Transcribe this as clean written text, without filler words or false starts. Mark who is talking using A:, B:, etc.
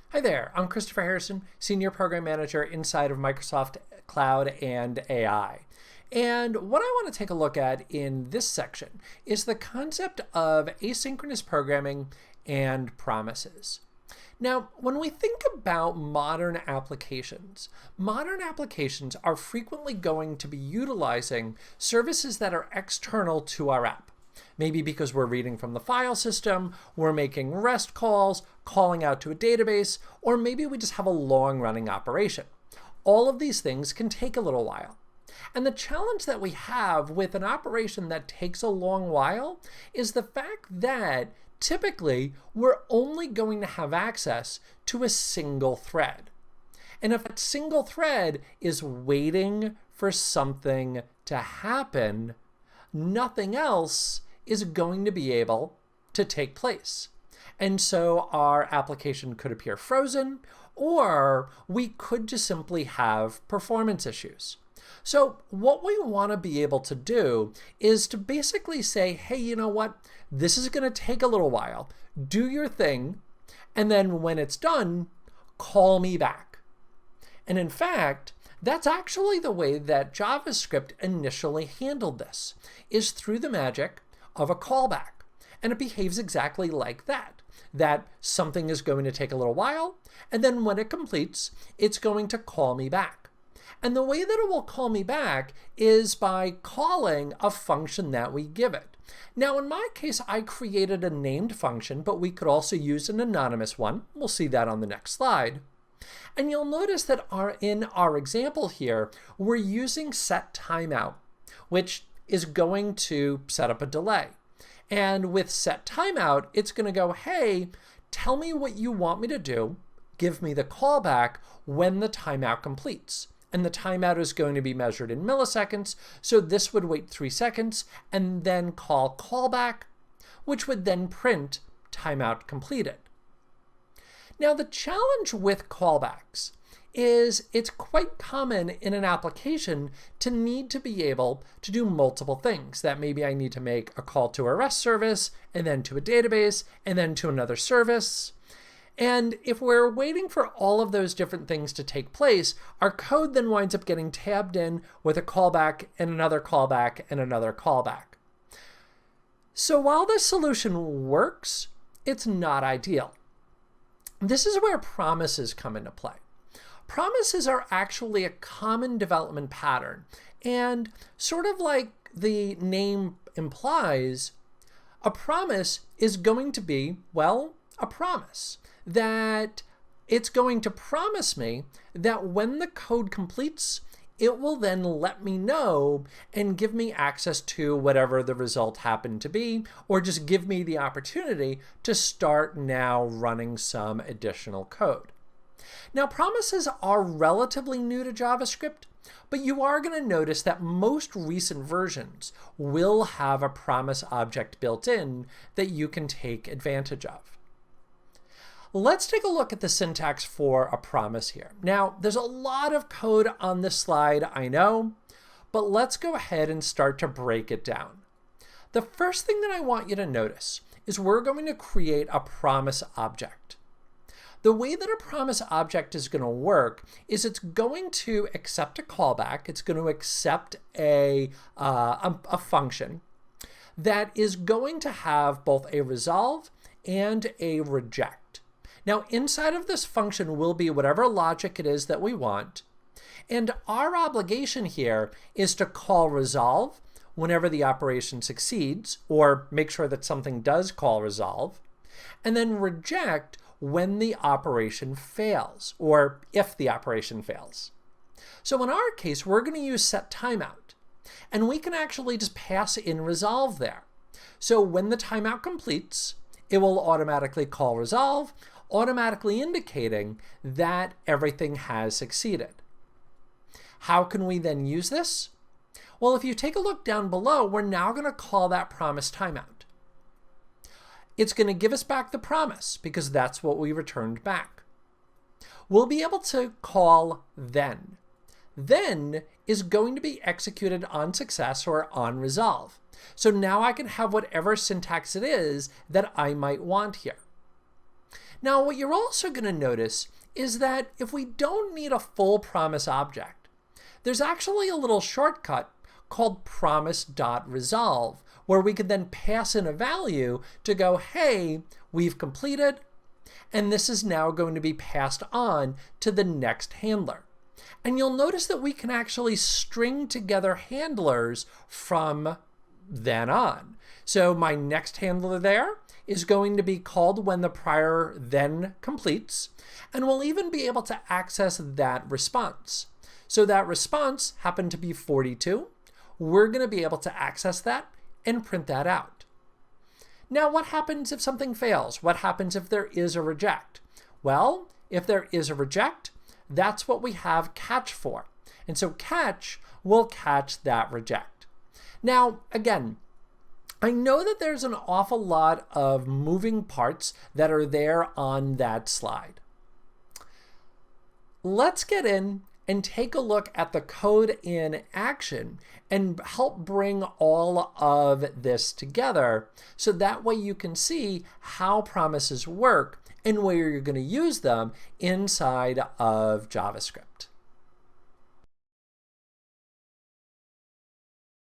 A: Hi there, I'm Christopher Harrison, Senior Program Manager inside of Microsoft Cloud and AI. And what I want to take a look at in this section is the concept of asynchronous programming and promises. Now, when we think about modern applications are frequently going to be utilizing services that are external to our app. Maybe because we're reading from the file system, we're making REST calls, calling out to a database, or maybe we just have a long-running operation. All of these things can take a little while. And the challenge that we have with an operation that takes a long while is the fact that typically we're only going to have access to a single thread. And if that single thread is waiting for something to happen, nothing else is going to be able to take place. And so our application could appear frozen, or we could just simply have performance issues. So what we want to be able to do is to basically say, hey, you know what? This is going to take a little while. Do your thing, and then when it's done, call me back. And in fact, that's actually the way that JavaScript initially handled this, is through the magic of a callback. And it behaves exactly like that, that something is going to take a little while, and then when it completes, it's going to call me back. And the way that it will call me back is by calling a function that we give it. Now, in my case, I created a named function, but we could also use an anonymous one. We'll see that on the next slide. And you'll notice that in our example here, we're using setTimeout, which is going to set up a delay. And with setTimeout, it's going to go, hey, tell me what you want me to do. Give me the callback when the timeout completes. And the timeout is going to be measured in milliseconds. So this would wait 3 seconds and then call callback, which would then print timeout completed. Now, the challenge with callbacks is it's quite common in an application to need to be able to do multiple things. That maybe I need to make a call to a REST service, and then to a database, and then to another service. And if we're waiting for all of those different things to take place, our code then winds up getting tabbed in with a callback and another callback and another callback. So while this solution works, it's not ideal. This is where promises come into play. Promises are actually a common development pattern, and sort of like the name implies, a promise is going to be, well, a promise. That it's going to promise me that when the code completes, it will then let me know and give me access to whatever the result happened to be, or just give me the opportunity to start now running some additional code. Now, promises are relatively new to JavaScript, but you are going to notice that most recent versions will have a promise object built in that you can take advantage of. Let's take a look at the syntax for a promise here. Now, there's a lot of code on this slide, I know, but let's go ahead and start to break it down. The first thing that I want you to notice is we're going to create a promise object. The way that a promise object is going to work is it's going to accept a callback. It's going to accept a function that is going to have both a resolve and a reject. Now, inside of this function will be whatever logic it is that we want. And our obligation here is to call resolve whenever the operation succeeds, or make sure that something does call resolve, and then reject when the operation fails, or if the operation fails. So in our case, we're going to use setTimeout, and we can actually just pass in resolve there. So when the timeout completes, it will automatically call resolve, automatically indicating that everything has succeeded. How can we then use this? Well, if you take a look down below, we're now going to call that promise timeout. It's going to give us back the promise because that's what we returned back. We'll be able to call then. Then is going to be executed on success or on resolve. So now I can have whatever syntax it is that I might want here. Now, what you're also going to notice is that if we don't need a full promise object, there's actually a little shortcut called promise.resolve, where we could then pass in a value to go, hey, we've completed, and this is now going to be passed on to the next handler. And you'll notice that we can actually string together handlers from then on. So my next handler there is going to be called when the prior then completes, and we'll even be able to access that response. So that response happened to be 42. We're going to be able to access that and print that out. Now, what happens if something fails? What happens if there is a reject? Well, if there is a reject, that's what we have catch for. And so catch will catch that reject. Now, again, I know that there's an awful lot of moving parts that are there on that slide. Let's get in and take a look at the code in action and help bring all of this together so that way you can see how promises work and where you're going to use them inside of JavaScript.